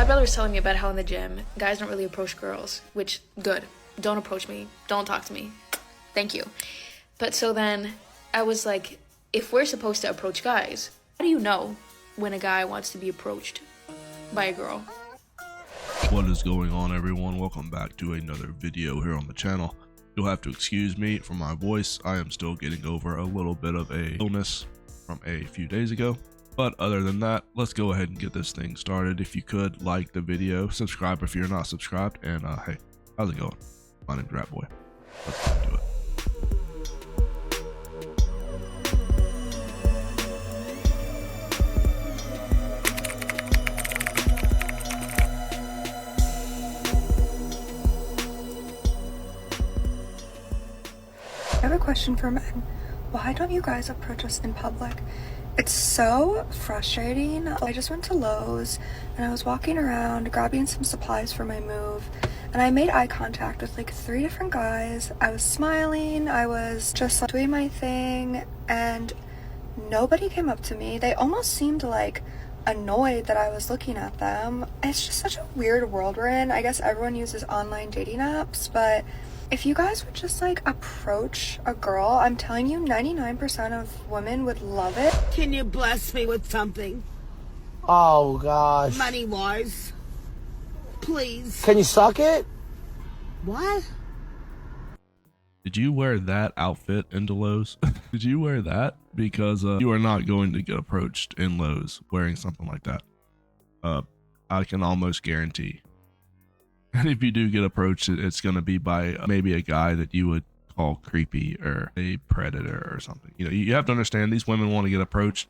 My brother was telling me about how in the gym, guys don't really approach girls, which, good. Don't approach me. Don't talk to me. Thank you. But so then I was like, if we're supposed to approach guys, how do you know when a guy wants to be approached by a girl? What is going on, everyone? Welcome back to another video here on the channel. You'll have to excuse me for my voice. I am still getting over a little bit of a illness from a few days ago. But other than that, let's go ahead and get this thing started. If you could, like the video, subscribe if you're not subscribed, and hey, how's it going? My name's Ratboy. Let's get into it. I have a question for men. Why don't you guys approach us in public? It's so frustrating. I just went to Lowe's and I was walking around grabbing some supplies for my move, and I made eye contact with like 3 different guys. I was smiling, I was just like, doing my thing, and nobody came up to me. They almost seemed like annoyed that I was looking at them. It's just such a weird world we're in. I guess everyone uses online dating apps, but if you guys would just like approach a girl, I'm telling you 99% of women would love it. Can you bless me with something? Oh gosh. Money wise. Please. Can you suck it? What? Did you wear that outfit into Lowe's? Did you wear that? Because you are not going to get approached in Lowe's wearing something like that. I can almost guarantee. And if you do get approached, it's going to be by maybe a guy that you would call creepy or a predator or something. You know, you have to understand these women want to get approached,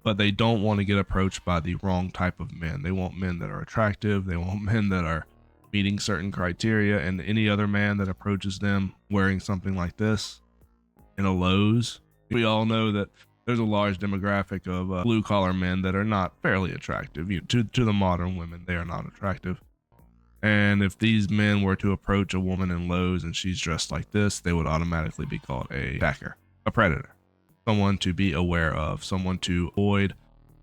but they don't want to get approached by the wrong type of men. They want men that are attractive. They want men that are meeting certain criteria, and any other man that approaches them wearing something like this in a Lowe's, we all know that there's a large demographic of blue collar men that are not fairly attractive. To the modern women, they are not attractive. And if these men were to approach a woman in Lowe's and she's dressed like this, they would automatically be called a attacker, a predator, someone to be aware of, someone to avoid,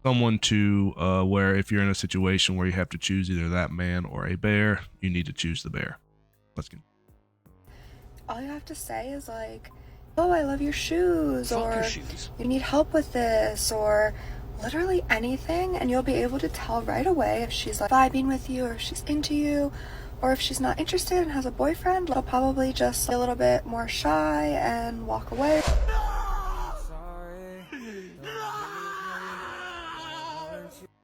someone to where if you're in a situation where you have to choose either that man or a bear, you need to choose the bear. Let's get. All you have to say is like, oh, I love your shoes, or you need help with this, or literally anything, and you'll be able to tell right away if she's like vibing with you, or if she's into you, or if she's not interested and has a boyfriend. She'll probably just be a little bit more shy and walk away.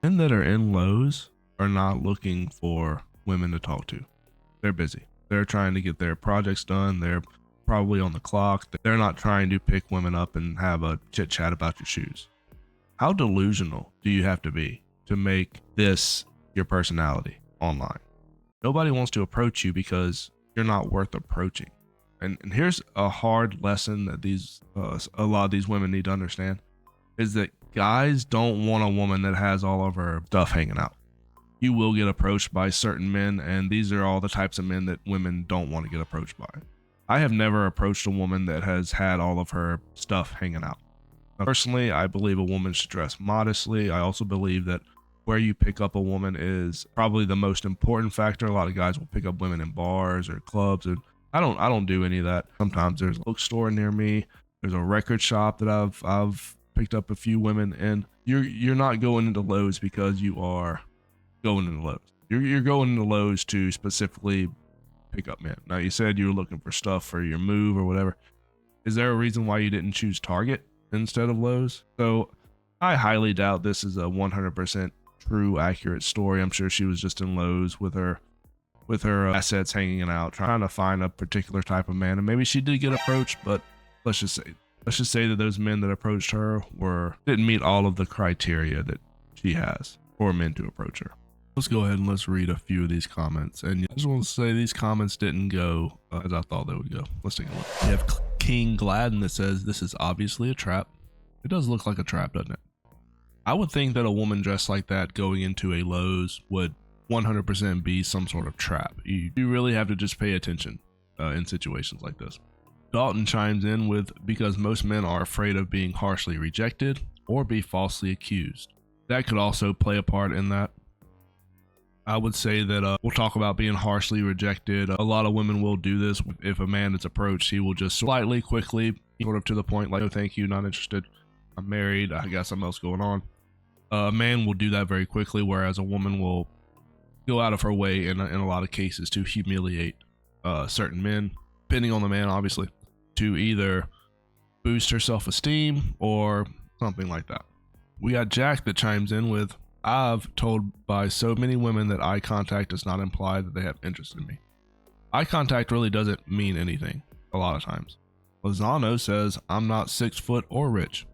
Men that are in Lowe's are not looking for women to talk to. They're busy. They're trying to get their projects done. They're probably on the clock. They're not trying to pick women up and have a chit chat about your shoes. How delusional do you have to be to make this your personality online? Nobody wants to approach you because you're not worth approaching. And here's a hard lesson that a lot of these women need to understand, is that guys don't want a woman that has all of her stuff hanging out. You will get approached by certain men, and these are all the types of men that women don't want to get approached by. I have never approached a woman that has had all of her stuff hanging out. Personally, I believe a woman should dress modestly. I also believe that where you pick up a woman is probably the most important factor. A lot of guys will pick up women in bars or clubs, and I don't do any of that. Sometimes there's a bookstore near me. There's a record shop that I've picked up a few women in. You're not going into Lowe's because you are going into Lowe's. You're going into Lowe's to specifically pick up men. Now, you said you were looking for stuff for your move or whatever. Is there a reason why you didn't choose Target instead of Lowe's? So I highly doubt this is a 100% true, accurate story. I'm sure she was just in Lowe's with her assets hanging out, trying to find a particular type of man, and maybe she did get approached. But let's just say that those men that approached her didn't meet all of the criteria that she has for men to approach her. Let's go ahead and let's read a few of these comments. And I just want to say these comments didn't go as I thought they would go. Let's take a look. We have King Gladden that says, this is obviously a trap. It does look like a trap, doesn't it? I would think that a woman dressed like that going into a Lowe's would 100% be some sort of trap. You really have to just pay attention in situations like this. Dalton chimes in with, because most men are afraid of being harshly rejected or be falsely accused. That could also play a part in that. I would say that we'll talk about being harshly rejected. A lot of women will do this. If a man is approached, he will just slightly, quickly, sort of to the point, like, "No, thank you, not interested. I'm married. I got something else going on." A man will do that very quickly, whereas a woman will go out of her way in a lot of cases to humiliate certain men, depending on the man, obviously, to either boost her self-esteem or something like that. We got Jack that chimes in with, "I've told by so many women that eye contact does not imply that they have interest in me." Eye contact really doesn't mean anything a lot of times. Lozano says, "I'm not 6 foot or rich."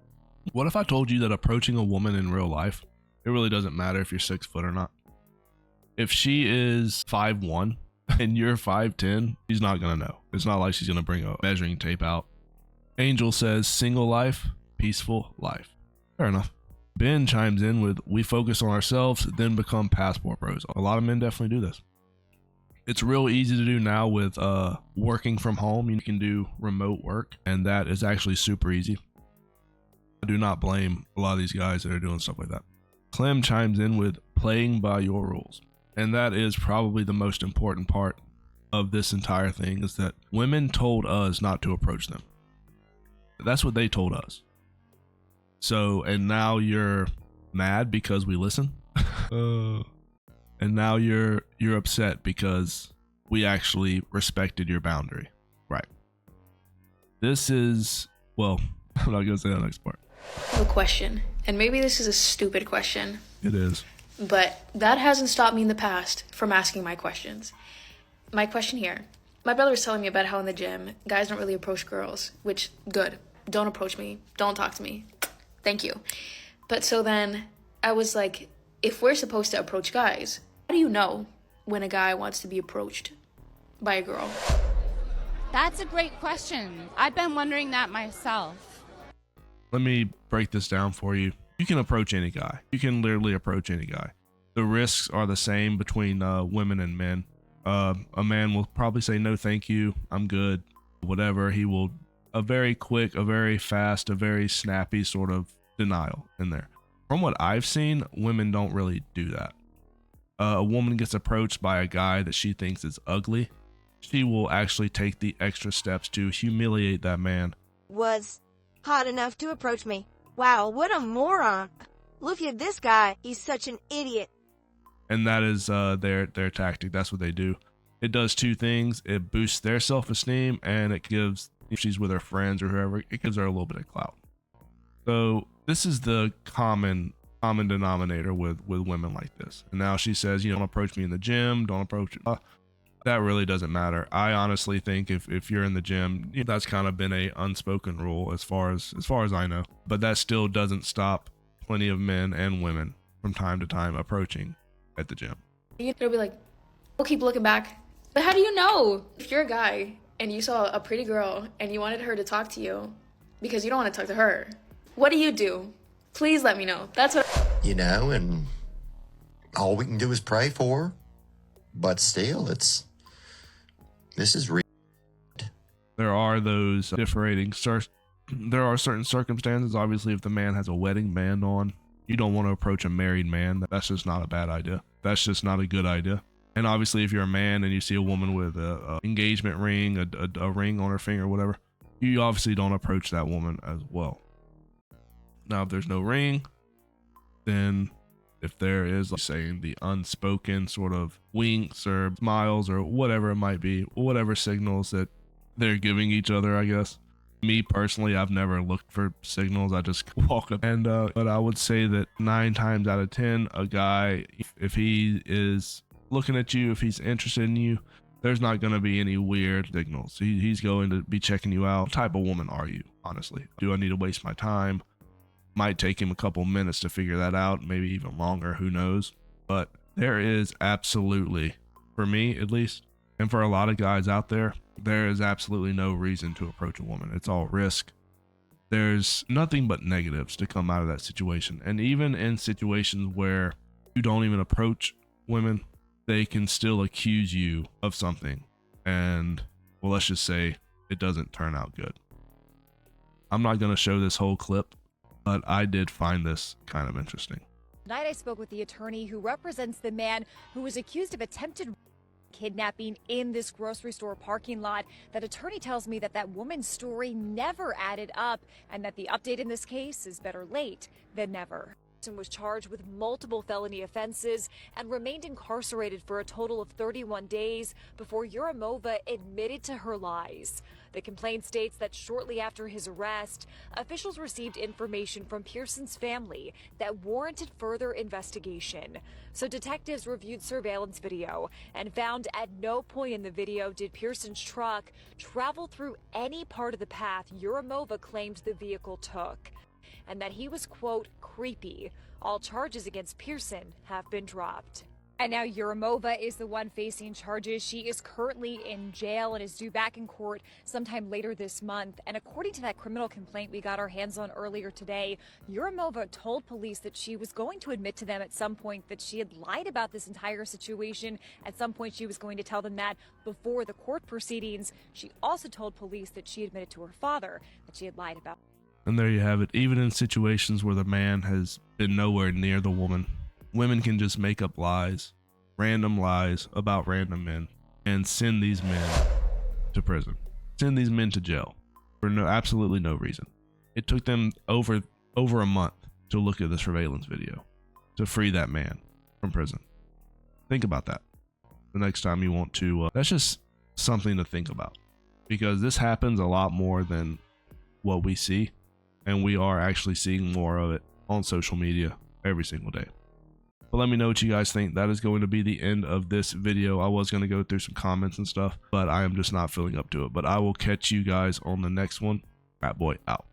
What if I told you that approaching a woman in real life, it really doesn't matter if you're 6 foot or not. If she is 5'1" and you're 5'10", she's not gonna know. It's not like she's gonna bring a measuring tape out. Angel says, "Single life, peaceful life." Fair enough. Ben chimes in with, "We focus on ourselves, then become passport bros." A lot of men definitely do this. It's real easy to do now with working from home. You can do remote work, and that is actually super easy. I do not blame a lot of these guys that are doing stuff like that. Clem chimes in with, "Playing by your rules." And that is probably the most important part of this entire thing, is that women told us not to approach them. That's what they told us. So, and now you're mad because we listen. And now you're upset because we actually respected your boundary. Right. This is, well, I'm not gonna say that next part. A question, and maybe this is a stupid question, It is. but that hasn't stopped me in the past from asking my questions. My question here. My brother was telling me about how in the gym, guys don't really approach girls, which, good. Don't approach me. Don't talk to me. Thank you. But so then I was like, if we're supposed to approach guys, how do you know when a guy wants to be approached by a girl? That's a great question. I've been wondering that myself. Let me break this down for you. You can approach any guy. You can literally approach any guy. The risks are the same between women and men. A man will probably say, "No, thank you. I'm good." Whatever. He will, a very quick, a very fast, a very snappy sort of denial in there. From what I've seen, women don't really do that. A woman gets approached by a guy that she thinks is ugly. She will actually take the extra steps to humiliate that man. Was hot enough to approach me. Wow, what a moron. Look at this guy. He's such an idiot. And that is their tactic. That's what they do. It does two things. It boosts their self-esteem, and it gives, if she's with her friends or whoever, it gives her a little bit of clout. So this is the common denominator with women like this. And now she says, don't approach me in the gym. Don't approach. That really doesn't matter. I honestly think if you're in the gym, that's kind of been a unspoken rule as far as I know. But that still doesn't stop plenty of men and women from time to time approaching at the gym. They'll be like, we'll keep looking back. But how do you know? If you're a guy and you saw a pretty girl and you wanted her to talk to you because you don't want to talk to her, what do? Please let me know. That's what. And all we can do is pray for her. But still, this is real. There are those differing. There are certain circumstances. Obviously, if the man has a wedding band on, you don't want to approach a married man. That's just not a bad idea. That's just not a good idea. And obviously, if you're a man and you see a woman with a engagement ring, a ring on her finger, whatever, you obviously don't approach that woman as well. Now, if there's no ring, then if there is, like, saying the unspoken sort of winks or smiles or whatever it might be, whatever signals that they're giving each other, I guess. Me personally, I've never looked for signals. I just walk up. And but I would say that 9 times out of 10, a guy, if he is looking at you, if he's interested in you, there's not going to be any weird signals. He's going to be checking you out. What type of woman are you, honestly? Do I need to waste my time? Might take him a couple minutes to figure that out, maybe even longer, who knows. But there is absolutely, for me at least, and for a lot of guys out there, there is absolutely no reason to approach a woman. It's all risk. There's nothing but negatives to come out of that situation. And even in situations where you don't even approach women, they can still accuse you of something. And, well, let's just say it doesn't turn out good. I'm not going to show this whole clip, but I did find this kind of interesting. Tonight I spoke with the attorney who represents the man who was accused of attempted kidnapping in this grocery store parking lot. That attorney tells me that that woman's story never added up and that the update in this case is better late than never. Was charged with multiple felony offenses and remained incarcerated for a total of 31 days before Yurimova admitted to her lies. The complaint states that shortly after his arrest, officials received information from Pearson's family that warranted further investigation. So detectives reviewed surveillance video and found at no point in the video did Pearson's truck travel through any part of the path Yurimova claimed the vehicle took, and that he was, quote, creepy. All charges against Pearson have been dropped. And now Yurimova is the one facing charges. She is currently in jail and is due back in court sometime later this month. And according to that criminal complaint we got our hands on earlier today, Yurimova told police that she was going to admit to them at some point that she had lied about this entire situation. At some point she was going to tell them that before the court proceedings. She also told police that she admitted to her father that she had lied about. And there you have it. Even in situations where the man has been nowhere near the woman, women can just make up lies, random lies about random men, and send these men to prison, send these men to jail for absolutely no reason. It took them over a month to look at the surveillance video to free that man from prison. Think about that the next time you want to. That's just something to think about, because this happens a lot more than what we see. And we are actually seeing more of it on social media every single day. But let me know what you guys think. That is going to be the end of this video. I was going to go through some comments and stuff, but I am just not feeling up to it. But I will catch you guys on the next one. Rat Boy out.